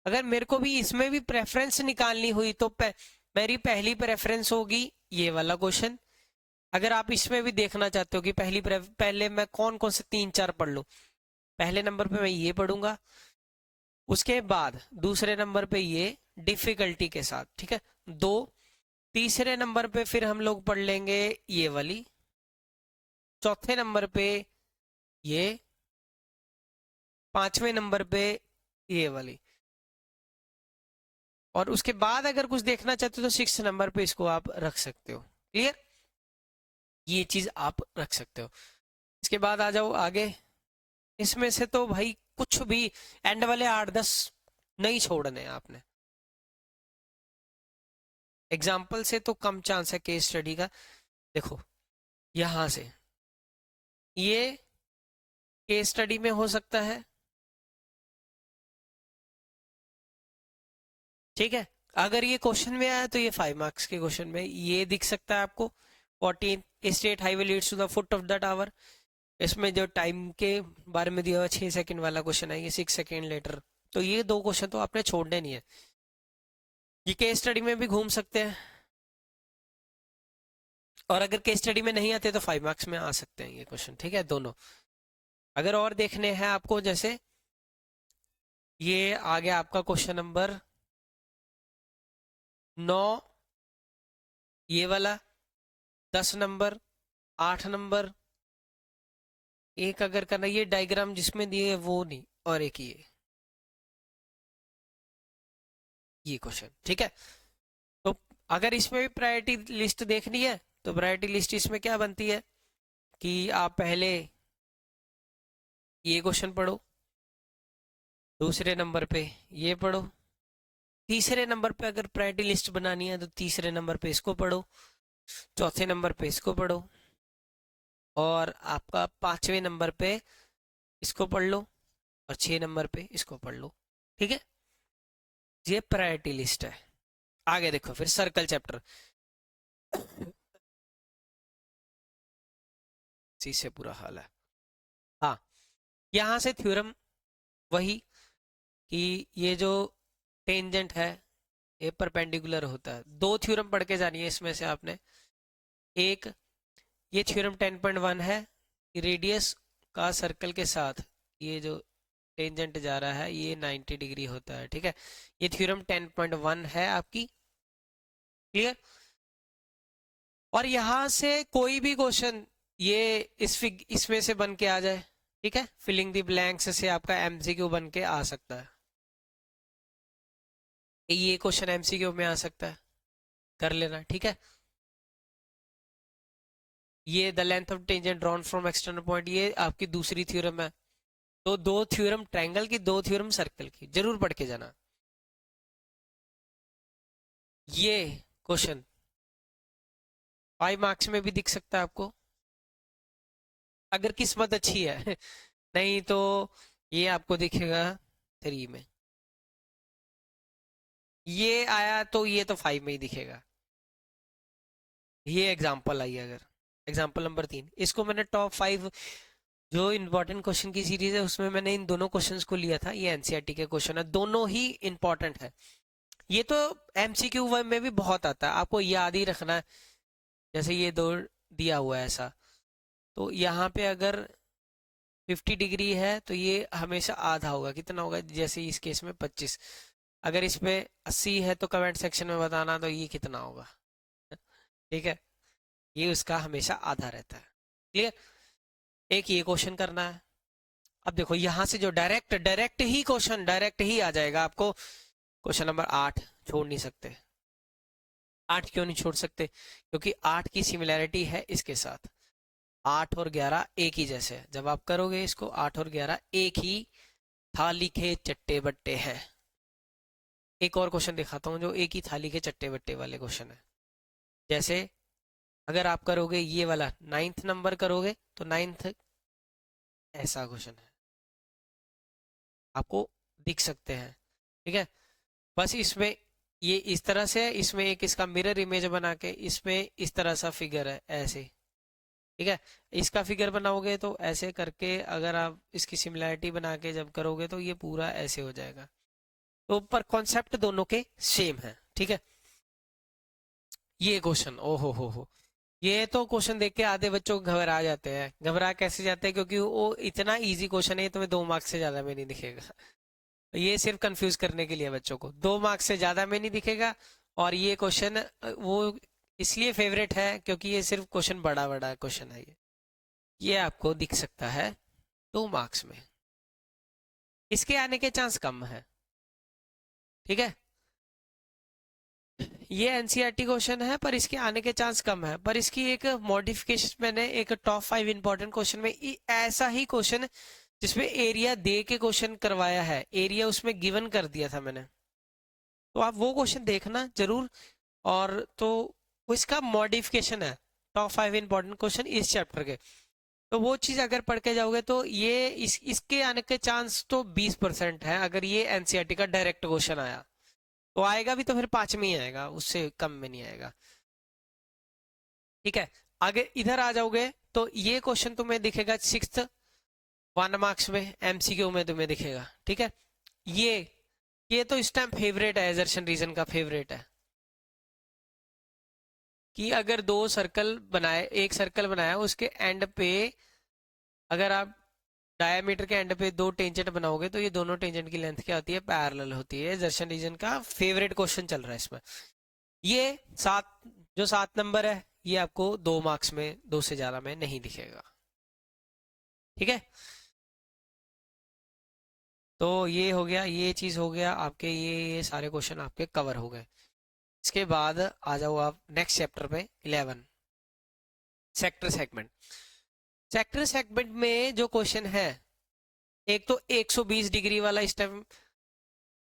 अगर मेरे को भी इसमें भी प्रेफरेंस निकालनी हुई तो मेरी पहली प्रेफरेंस होगी ये वाला क्वेश्चन। अगर आप इसमें भी देखना चाहते हो कि पहले मैं कौन कौन से 3 4 पढ़ लूं, पहले नंबर पे मैं ये पढ़ूंगा, उसके बाद दूसरे नंबर पे ये डिफिकल्टी के साथ, ठीक है, 2, तीसरे नंबर पे फिर हम लोग पढ़ लेंगे ये वाली, चौथे नंबर पे ये, 5वें नंबर पे ये वाली, और उसके बाद अगर कुछ देखना चाहते हो तो 6 नंबर पे इसको आप रख सकते हो। क्लियर? ये चीज आप रख सकते हो। इसके बाद आ जाओ आगे, इसमें से तो भाई कुछ भी एंड वाले 8 10 नहीं छोड़ने आपने। एग्जाम्पल से तो कम चांस है केस स्टडी का। देखो यहां से ये केस स्टडी में हो सकता है, ठीक है। अगर ये क्वेश्चन में आया तो ये 5 मार्क्स के क्वेश्चन में ये दिख सकता है आपको। 14 state highway leads to the foot of the tower, इसमें जो टाइम के बारे में दिया हुआ 6 सेकंड वाला क्वेश्चन है, ये 6 सेकंड लेटर। तो ये 2 क्वेश्चन तो आपने छोड़ने नहीं है। ये केस स्टडी में भी घूम सकते हैं, और अगर केस स्टडी में नहीं आते तो 5 मार्क्स में आ सकते हैं ये क्वेश्चन, ठीक है दोनों। अगर और देखने हैं आपको, जैसे ये आ गया आपका क्वेश्चन नंबर 9, ये वाला 10 नंबर, 8 नंबर, एक अगर करना ये डायग्राम जिसमें दिए है वो नहीं, और एक ये क्वेश्चन, ठीक है। तो अगर इसमें भी प्रायोरिटी लिस्ट देखनी है तो प्रायोरिटी लिस्ट इसमें क्या बनती है कि आप पहले ये क्वेश्चन पढ़ो, दूसरे नंबर पे ये पढ़ो, तीसरे नंबर पे अगर प्रायोरिटी लिस्ट बनानी है तो तीसरे नंबर पे इसको पढ़ो, चौथे नंबर पे इसको पढ़ो, और आपका 5वें नंबर पे इसको पढ़ लो, और 6 नंबर पे इसको पढ़ लो, ठीक है। ये प्रायोरिटी लिस्ट है। आगे देखो फिर सर्कल चैप्टर, इसी से पूरा हाल है। हाँ, यहाँ से थ्योरम वही कि ये जो टेंजेंट है ये परपेंडिकुलर होता है। दो थ्योरम पढ़ के जानी है इसमें से आपने। एक, ये थ्योरम 10.1 है, रेडियस का सर्कल के साथ ये जो टेंजेंट जा रहा है ये 90 डिग्री होता है, ठीक है। ये थ्योरम 10.1 है आपकी, क्लियर। और यहां से कोई भी क्वेश्चन ये इसमें से बन के आ जाए, ठीक है। फिलिंग द ब्लैंक्स से आपका एमसीक्यू बन के आ सकता है, ये क्वेश्चन एमसीक्यू में आ सकता है, कर लेना, ठीक है। ये the length of tangent drawn from external point, ये आपकी दूसरी थ्योरम है। तो दो थ्योरम ट्रायंगल की, दो थ्योरम सर्कल की, जरूर पढ़ के जाना। ये क्वेश्चन 5 मार्क्स में भी दिख सकता है आपको, अगर किस्मत अच्छी है नहीं तो ये आपको दिखेगा 3 में, ये आया तो ये तो 5 में ही दिखेगा। ये एग्जाम्पल आई, अगर एग्जाम्पल नंबर 3, इसको मैंने टॉप 5 जो इम्पोर्टेंट क्वेश्चन की सीरीज है उसमें मैंने इन दोनों क्वेश्चंस को लिया था। ये एनसीईआरटी के क्वेश्चन है, दोनों ही इंपॉर्टेंट है। ये तो एमसीक्यू में भी बहुत आता है, आपको याद ही रखना है। जैसे ये दो दिया हुआ है ऐसा, तो यहाँ पे अगर 50 डिग्री है तो ये हमेशा आधा होगा, कितना होगा, जैसे इस केस में 25। अगर इस पे 80 है तो कमेंट सेक्शन में बताना तो ये कितना होगा, ठीक है। ये उसका हमेशा आधा रहता है, क्लियर। एक ये क्वेश्चन करना है। अब देखो यहाँ से जो डायरेक्ट ही क्वेश्चन डायरेक्ट ही आ जाएगा आपको। क्वेश्चन नंबर 8 छोड़ नहीं सकते। 8 क्यों नहीं छोड़ सकते? क्योंकि 8 की सिमिलैरिटी है इसके साथ। 8 और 11 एक ही जैसे है, जब आप करोगे इसको 8 और 11 एक ही थाली के चट्टे बट्टे हैं। एक और क्वेश्चन दिखाता हूँ जो एक ही थाली के चट्टे बट्टे वाले क्वेश्चन है। जैसे अगर आप करोगे ये वाला 9th नंबर करोगे तो 9th ऐसा क्वेश्चन है, आपको दिख सकते हैं, ठीक है। बस इसमें ये इस तरह से है, इसमें एक इसका मिरर इमेज बना के इसमें इस तरह सा फिगर है ऐसे, ठीक है। इसका फिगर बनाओगे तो ऐसे करके अगर आप इसकी सिमिलैरिटी बना के जब करोगे तो ये पूरा ऐसे हो जाएगा। तो पर कॉन्सेप्ट दोनों के सेम है, ठीक है। ये क्वेश्चन ओ हो, ये तो क्वेश्चन देख के आधे बच्चों घबरा जाते हैं। घबरा कैसे जाते हैं? क्योंकि वो इतना इजी क्वेश्चन है, तुम्हें 2 मार्क्स से ज्यादा में नहीं दिखेगा। ये सिर्फ कंफ्यूज करने के लिए बच्चों को, 2 मार्क्स से ज्यादा में नहीं दिखेगा। और ये क्वेश्चन वो इसलिए फेवरेट है क्योंकि ये सिर्फ क्वेश्चन बड़ा बड़ा क्वेश्चन है। ये आपको दिख सकता है 2 मार्क्स में, इसके आने के चांस कम है, ठीक है। ये एनसीईआरटी क्वेश्चन है पर इसके आने के चांस कम है। पर इसकी एक मॉडिफिकेशन मैंने एक टॉप 5 इंपॉर्टेंट क्वेश्चन में ऐसा ही क्वेश्चन जिसमें एरिया दे के क्वेश्चन करवाया है, एरिया उसमें गिवन कर दिया था मैंने, तो आप वो क्वेश्चन देखना जरूर। और तो वो इसका मॉडिफिकेशन है, टॉप 5 इंपॉर्टेंट क्वेश्चन इस चैप्टर के। तो वो चीज अगर पढ़ के जाओगे तो ये इसके आने के चांस तो 20% है, अगर ये एनसीईआरटी का डायरेक्ट क्वेश्चन आया तो आएगा भी तो फिर 5 में ही आएगा, उससे कम में नहीं आएगा, ठीक है। आगे इधर आ जाओगे तो ये क्वेश्चन तुम्हें दिखेगा 6th 1 मार्क्स में, एमसीक्यू में तुम्हें दिखेगा, ठीक है। ये ये तो इस टाइम फेवरेट है, एजर्शन रीजन का फेवरेट है कि अगर दो सर्कल बनाए, एक सर्कल बनाया उसके एंड पे अगर आप डायमीटर के एंड पे दो टेंजेंट बनाओगे तो ये दोनों टेंजेंट की लेंथ क्या होती है, पैरेलल होती है। एजर्शन रीजन का फेवरेट क्वेश्चन चल रहा है इसमें। ये सात, जो 7 नंबर है ये आपको 2 मार्क्स में, 2 से ज्यादा में नहीं दिखेगा, ठीक है। तो ये हो गया, ये चीज हो गया आपके, ये सारे क्वेश्चन आपके कवर हो गए। इसके बाद आ जाओ आप नेक्स्ट चैप्टर पे 11, सेक्टर सेगमेंट। सेक्टर सेगमेंट में जो क्वेश्चन है, एक तो 120 डिग्री वाला इस टाइम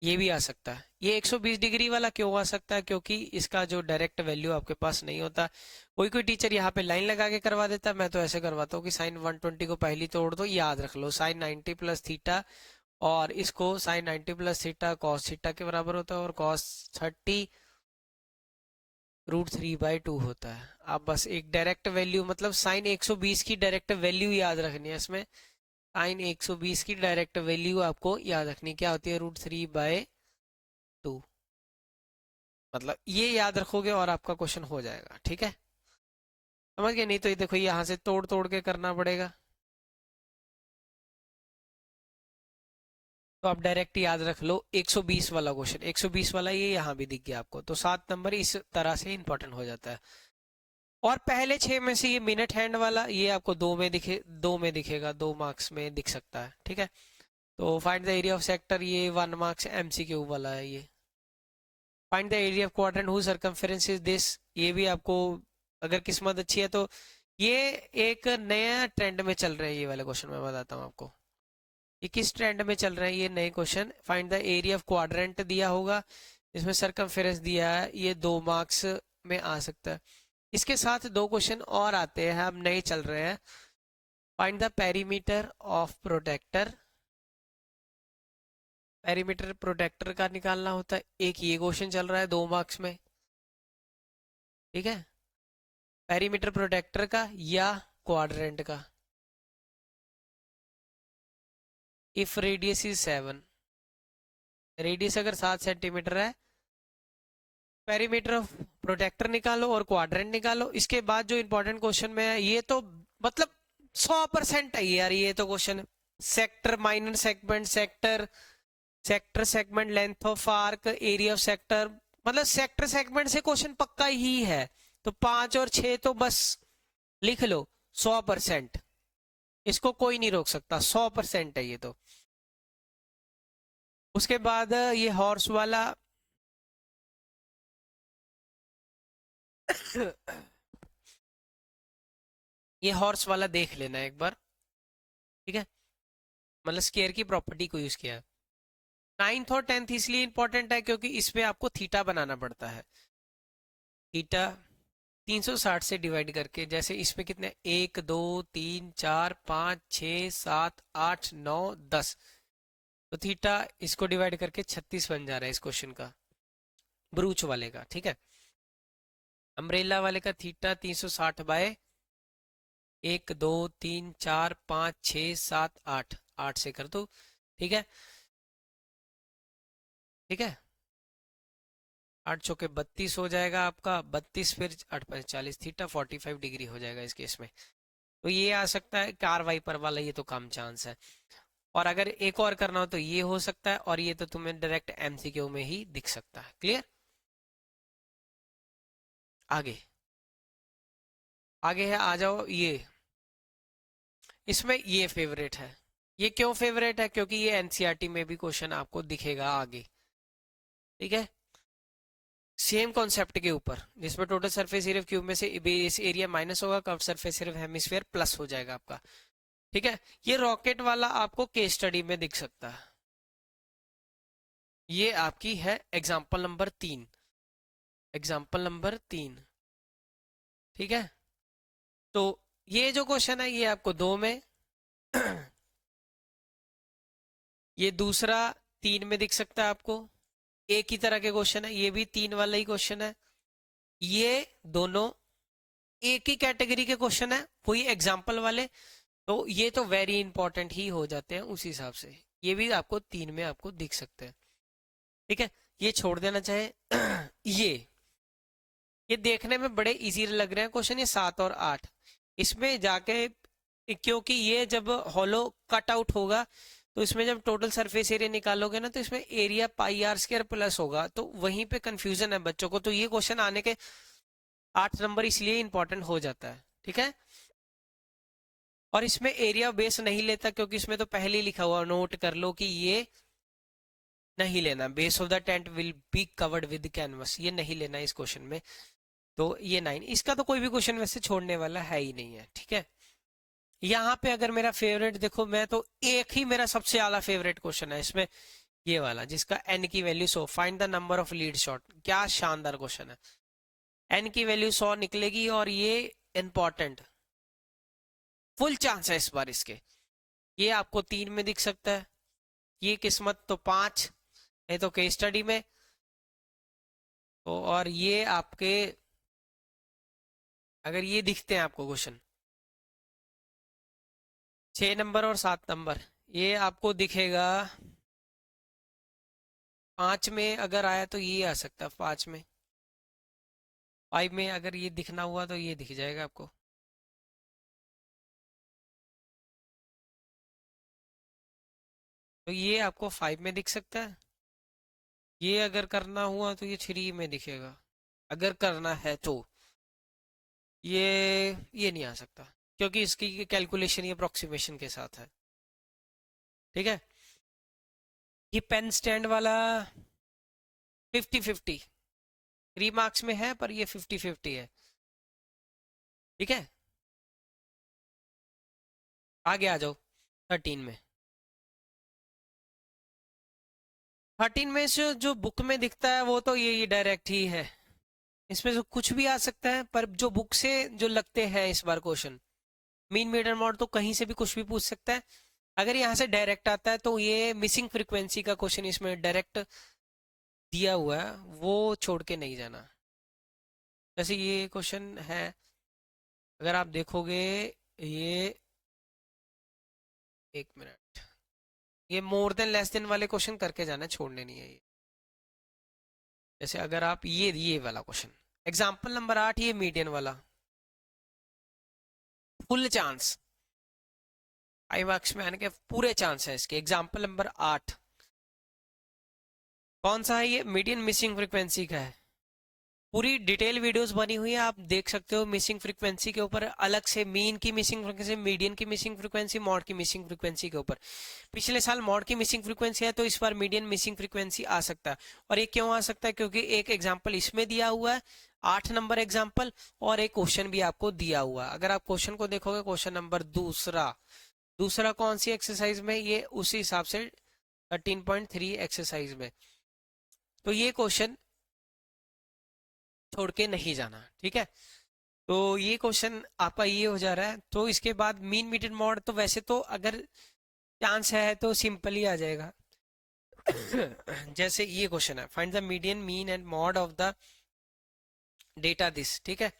ये भी आ सकता है। ये 120 डिग्री वाला क्यों आ सकता है, क्योंकि इसका जो डायरेक्ट वैल्यू आपके पास नहीं होता। कोई कोई टीचर यहाँ पे लाइन लगा के करवा देता है, मैं तो ऐसे करवाता हूँ कि साइन 120 को पहली तोड़ दो, याद रख लो साइन 90 प्लस थीटा, और इसको sine 90 plus theta cos theta के बराबर होता है, और कॉस 30 √3/2 होता है। आप बस एक डायरेक्ट वैल्यू, मतलब साइन 120 की डायरेक्ट वैल्यू याद रखनी है इसमें। साइन 120 की डायरेक्ट वैल्यू आपको याद रखनी क्या होती है, √3/2। मतलब ये याद रखोगे और आपका क्वेश्चन हो जाएगा, ठीक है। समझ गए? नहीं तो ये देखो यहाँ से तोड़ तोड़ के करना पड़ेगा, तो आप डायरेक्ट याद रख लो 120 वाला क्वेश्चन। 120 वाला ये यहाँ भी दिख गया आपको, तो 7 नंबर इस तरह से इंपॉर्टेंट हो जाता है। और पहले 6 में से ये मिनट हैंड वाला ये आपको 2 में दिखेगा, 2 मार्क्स में दिख सकता है, ठीक है। तो find the area of sector, ये 1 मार्क्स MCQ वाला है ये। Find the area of quadrant who circumference is this, ये भी आपको अगर किस्मत अच्छी है तो ये एक नया ट्रेंड में चल रहे हैं ये वाले क्वेश्चन, मैं बताता हूँ आपको ये किस ट्रेंड में चल रहे हैं ये नए question. Find the area of quadrant दिया होगा, इसमें सरकमफेरेंस दिया है, ये 2 मार्क्स में आ सकता है। इसके साथ 2 क्वेश्चन और आते हैं, हम नए चल रहे हैं। Find the perimeter of protractor, perimeter protractor का निकालना होता है। एक ये क्वेश्चन चल रहा है 2 मार्क्स में, ठीक है, पेरीमीटर प्रोटेक्टर का या क्वाड्रेंट का। इफ रेडियस इज 7, रेडियस अगर 7 सेंटीमीटर है, पेरीमीटर ऑफ प्रोटेक्टर निकालो और क्वाड्रेंट निकालो। इसके बाद जो इंपॉर्टेंट क्वेश्चन में है, ये तो मतलब 100% है यार, ये तो question sector, minor segment sector, sector segment, length of arc, area of sector, मतलब सेक्टर सेगमेंट से क्वेश्चन पक्का ही है। तो 5 और 6 तो बस लिख लो 100%, इसको कोई नहीं रोक सकता, 100% है ये तो। उसके बाद ये हॉर्स वाला ये हॉर्स वाला देख लेना एक बार, ठीक है, मतलब स्केयर की प्रॉपर्टी को यूज किया है। 9th और 10th इसलिए इंपॉर्टेंट है क्योंकि इसमें आपको थीटा बनाना पड़ता है। थीटा 360 से डिवाइड करके, जैसे इसमें कितने 1 2 3 4 5 6 7 8 9 10, तो थीटा इसको डिवाइड करके 36 बन जा रहा है इस क्वेश्चन का, ब्रूच वाले का, ठीक है। अम्ब्रेला वाले का थीटा 360/, 1 2 3 4 5 6 7 8, 8 से कर दो, ठीक है, ठीक है। 8 चौके 32 हो जाएगा आपका, 32 फिर 8 5 40, थीटा 45 डिग्री हो जाएगा इस केस में। तो ये आ सकता है कार वाइपर वाला, ये तो कम चांस है। और अगर एक और करना हो तो ये हो सकता है, और ये तो तुम्हें डायरेक्ट MCQ में ही दिख सकता है। क्लियर? आगे आगे है, आ जाओ ये, इसमें ये फेवरेट है। ये क्यों फेवरेट है, क्योंकि ये NCERT में भी क्वेश्चन आपको दिखेगा आगे, ठीक है। सेम कॉन्सेप्ट के ऊपर, जिसमें टोटल सरफेस एरिया क्यूब में से बेस एरिया माइनस होगा, curve surface area hemisphere plus हो जाएगा आपका, ठीक है। ये रॉकेट वाला आपको केस स्टडी में दिख सकता है। ये आपकी है एग्जाम्पल नंबर 3, एग्जाम्पल नंबर 3, ठीक है। तो ये जो क्वेश्चन है ये आपको 2 में ये दूसरा 3 में दिख सकता है आपको। एक ही तरह के क्वेश्चन है, ये भी 3 वाला ही क्वेश्चन है। ये दोनों एक ही कैटेगरी के क्वेश्चन है, वही एग्जाम्पल वाले, तो ये तो वेरी इंपॉर्टेंट ही हो जाते हैं उस हिसाब से। ये भी आपको 3 में आपको दिख सकते हैं। ठीक है, ये छोड़ देना चाहे ये देखने में बड़े इजी लग रहे हैं क्वेश्चन, ये 7 और 8 इसमें जाके, क्योंकि ये जब हॉलो कट आउट होगा तो इसमें जब टोटल सरफेस एरिया निकालोगे ना, तो इसमें area pi r square plus होगा, तो वहीं पे कंफ्यूजन है बच्चों को, तो ये क्वेश्चन आने के 8 नंबर इसलिए इंपॉर्टेंट हो जाता है। ठीक है, और इसमें एरिया बेस नहीं लेता, क्योंकि इसमें तो पहले ही लिखा हुआ, नोट कर लो कि ये नहीं लेना, base of the tent will be covered with canvas, ये नहीं लेना इस क्वेश्चन में। तो ये 9, इसका तो कोई भी क्वेश्चन वैसे छोड़ने वाला है ही नहीं है। ठीक है, यहाँ पे अगर मेरा फेवरेट देखो, मैं तो एक ही मेरा सबसे ज्यादा फेवरेट क्वेश्चन है इसमें, ये वाला जिसका एन की value 100, find the number of lead shot. क्या शानदार क्वेश्चन है, एन की वैल्यू 100 निकलेगी, और ये इंपॉर्टेंट फुल चांस है इस बार इसके, ये आपको 3 में दिख सकता है, ये किस्मत तो 5, नहीं तो केस स्टडी में, तो और ये आपके अगर ये दिखते हैं आपको क्वेश्चन 6 नंबर और 7 नंबर, ये आपको दिखेगा 5 में, अगर आया तो ये आ सकता है 5 में, 5 में अगर ये दिखना हुआ तो ये दिख जाएगा आपको। तो ये आपको 5 में दिख सकता है, ये अगर करना हुआ तो ये 3 में दिखेगा, अगर करना है तो ये नहीं आ सकता, क्योंकि इसकी कैलकुलेशन ये अप्रोक्सीमेशन के साथ है। ठीक है, ये पेन स्टैंड वाला 50-50 3 मार्क्स में है, पर ये 50-50 है। ठीक है, आगे आ जाओ 13 में। 13 में से जो बुक में दिखता है वो तो ये डायरेक्ट ही है, इसमें से कुछ भी आ सकता है, पर जो बुक से जो लगते हैं इस बार क्वेश्चन, मीन मीडियन मॉड तो कहीं से भी कुछ भी पूछ सकता है, अगर यहाँ से डायरेक्ट आता है तो ये मिसिंग फ्रीक्वेंसी का क्वेश्चन इसमें डायरेक्ट दिया हुआ है, वो छोड़ के नहीं जाना। जैसे ये क्वेश्चन है, अगर आप देखोगे, ये 1 मिनट, ये मोर देन लेस देन वाले क्वेश्चन करके जाना, छोड़ने नहीं है ये। जैसे अगर आप ये वाला क्वेश्चन एग्जाम्पल नंबर 8, ये मीडियन वाला फुल चांस 5 मार्क्स में आने के पूरे चांस है इसके। एग्जाम्पल नंबर 8 कौन सा है, ये मीडियन मिसिंग फ्रीक्वेंसी का है, पूरी डिटेल वीडियोस बनी हुई है, आप देख सकते हो मिसिंग फ्रीक्वेंसी के ऊपर अलग से, मीन की मिसिंग फ्रीक्वेंसी, मीडियन की मिसिंग फ्रीक्वेंसी, मॉड की मिसिंग फ्रीक्वेंसी के ऊपर। पिछले साल मॉड की मिसिंग फ्रीक्वेंसी है, तो इस बार मीडियन मिसिंग फ्रीक्वेंसी आ सकता है। और ये क्यों आ सकता है, क्योंकि एक एग्जाम्पल इसमें दिया हुआ है 8 नंबर एग्जाम्पल, और एक क्वेश्चन भी आपको दिया हुआ है। अगर आप क्वेश्चन को देखोगे, क्वेश्चन नंबर दूसरा कौन सी एक्सरसाइज में, ये उसी हिसाब से 13.3 एक्सरसाइज में, तो ये क्वेश्चन छोड़ के नहीं जाना। ठीक है, तो ये क्वेश्चन आपका ये हो जा रहा है। तो इसके बाद मीन मीडियन मॉड, तो वैसे तो अगर चांस है तो सिंपल ही आ जाएगा। जैसे ये क्वेश्चन है, find the median mean and mod of the data this. ठीक है,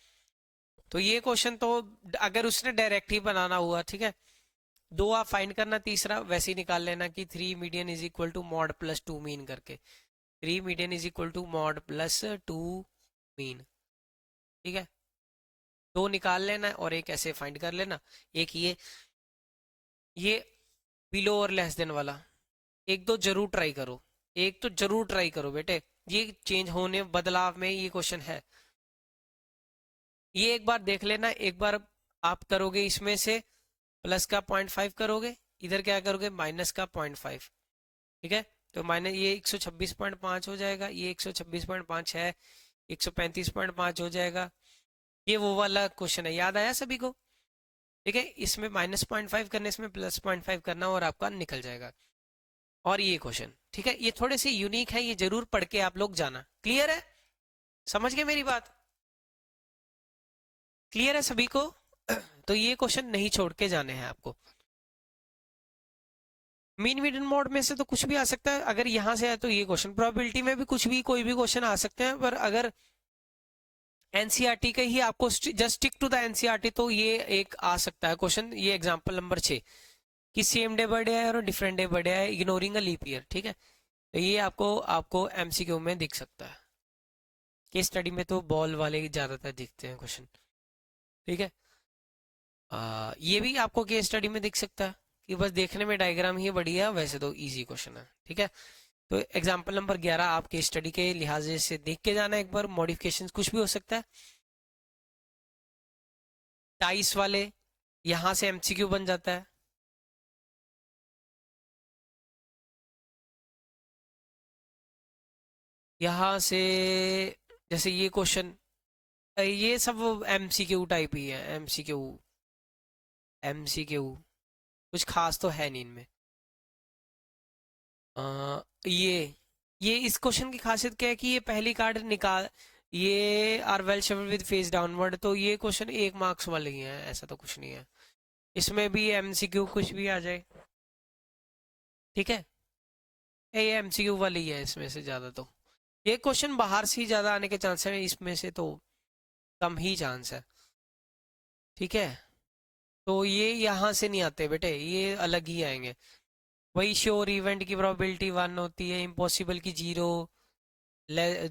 तो ये क्वेश्चन तो अगर उसने डायरेक्ट ही बनाना हुआ, ठीक है, 2 आप फाइंड करना, तीसरा वैसे ही निकाल लेना कि 3 median is equal to mode plus 2 mean करके, 3 median is equal to mode plus 2 mean. ठीक है, 2 निकाल लेना और एक ऐसे फाइंड कर लेना। एक ये बिलो और लेस देन वाला, एक दो जरूर ट्राई करो, एक तो जरूर ट्राई करो बेटे, ये चेंज होने बदलाव में ये क्वेश्चन है, ये एक बार देख लेना। एक बार आप करोगे इसमें से प्लस का 0.5 करोगे, इधर क्या करोगे माइनस का 0.5। ठीक है, तो माइनस ये 126.5 हो जाएगा, ये 126.5 है, 135.5 हो जाएगा। ये वो वाला क्वेश्चन है, याद आया सभी को। ठीक है, इसमें माइनस 0.5 करने, इसमें प्लस 0.5 करना, और आपका निकल जाएगा। और ये क्वेश्चन, ठीक है, ये थोड़े से यूनिक है, ये जरूर पढ़ के आप लोग जाना। क्लियर है, समझ गए मेरी बात, क्लियर है सभी को। तो ये क्वेश्चन नहीं छोड़ के जाने हैं आपको। मीन मीडियन मोड में से तो कुछ भी आ सकता है, अगर यहाँ से है तो ये क्वेश्चन, प्रोबेबिलिटी में भी कुछ भी कोई भी क्वेश्चन आ सकते हैं, पर अगर एनसीईआरटी का ही आपको just stick to the NCERT, तो ये एक आ सकता है क्वेश्चन, ये एग्जांपल नंबर 6 कि सेम डे बर्थडे है और डिफरेंट डे बर्थडे है, इग्नोरिंग अ लीप ईयर। ठीक है, तो ये आपको आपको एमसीक्यू में दिख सकता है। केस स्टडी में तो बॉल वाले ज्यादातर दिखते हैं क्वेश्चन। ठीक है। ये भी आपको केस स्टडी में दिख सकता है कि बस देखने में डायग्राम ही बढ़िया, वैसे तो इजी क्वेश्चन है। ठीक है। तो एग्जाम्पल नंबर 11 आप केस स्टडी के लिहाज से देख के जाना एक बार। मॉडिफिकेशन कुछ भी हो सकता है। टाइस वाले यहां से एमसीक्यू बन जाता है। यहां से जैसे ये क्वेश्चन, ये सब एमसीक्यू टाइप ही है। एमसीक्यू एमसीक्यू कुछ खास तो है नहीं इनमें। अ, ये इस क्वेश्चन की खासियत क्या है कि ये पहली कार्ड निकाल, ये are well shaped with face downward, तो ये क्वेश्चन 1 मार्क्स वाले ही हैं, ऐसा तो कुछ नहीं है। इसमें भी एमसीक्यू कुछ भी आ जाए। ठीक है। ये एमसीक्यू वाली ही है इसमें से ज्यादा। तो ये क्वेश्चन बाहर से ही ज्यादा आने के चांस है, इसमें से तो कम ही चांस है। ठीक है। तो ये यहाँ से नहीं आते बेटे, ये अलग ही आएंगे। वही श्योर इवेंट की प्रोबेबिलिटी 1 होती है, इम्पॉसिबल की 0,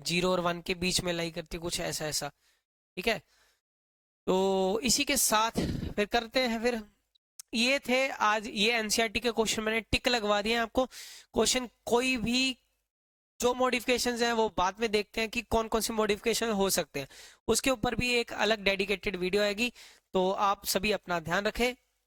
0 और 1 के बीच में लाई करती है, कुछ ऐसा ऐसा। ठीक है। तो इसी के साथ फिर करते हैं फिर। ये थे आज ये एनसीईआरटी के क्वेश्चन, मैंने टिक लगवा दिए हैं आपको। क्वेश्चन कोई भी जो मॉडिफिकेशंस हैं वो बाद में देखते हैं कि कौन कौन सी मॉडिफिकेशन हो सकते हैं, उसके ऊपर भी एक अलग डेडिकेटेड वीडियो आएगी। तो आप सभी अपना ध्यान रखें।